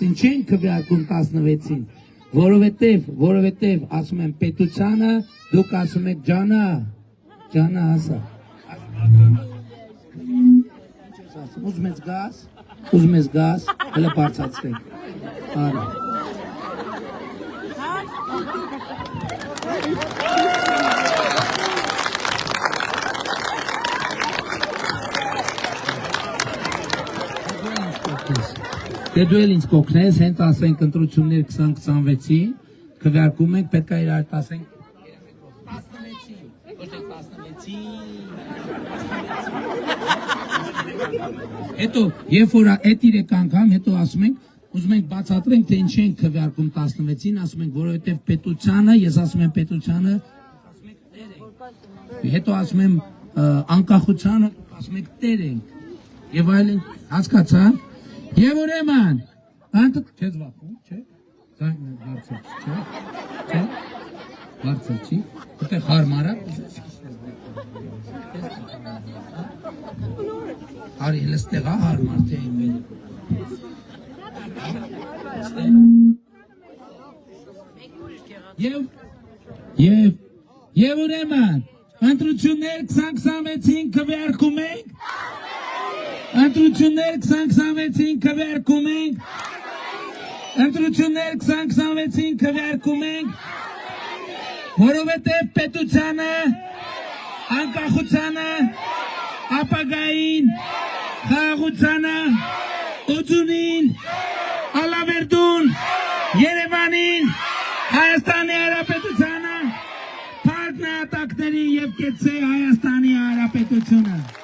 16-ին չեն քվեարկում 16-ին, որովհետև ասում են պետությանը, դուք ասում եք ջանա ասա։ Ուզում ես գազ, հələ բարձրացրեք։ Արա։ Դե դու էլ ինձ կօգնես, հենց ասենք ընտրություններ 2026-ին, քվեարկում ենք, պետք է իրար ասենք 16-ին, ոչ թե 16-ին։ Հետո, երբ որ այդ 3 անգամ, հետո ասում ենք, ուզում ենք բացատրենք, թե ինչ ենք քվեարկում 16-ին, ասում ենք, որովհետև պետությանը, ես ասում եմ պետությանը, ասում ենք տեր ենք։ Հետո ասում եմ անկախությանը, ասում ենք տեր ենք։ Եվ այլն, հասկացա՞։ Եվ ուրեմն, չես վախում, չէ՞։ Բարձր չի, ուտեղ հարմար է։ Արի լստեղ է հարմար, թե ինվել։ Եվ ուրեմն, ընտրություններ 2026-ին քվեարկում ենք։ Ընտրություններ 2026-ին քվեարկում ենք։ Ընտրություններ 2026-ին քվեարկում ենք, որովհետև պետությանը, անկախությանը, ապագային, խաղաղությանը, օձունին, Ալավերդուն, Երևանին, Հայաստանի Հանրապետությանը, փառք նահատակներին և կեցցե Հայաստանի Հանրապետությունը։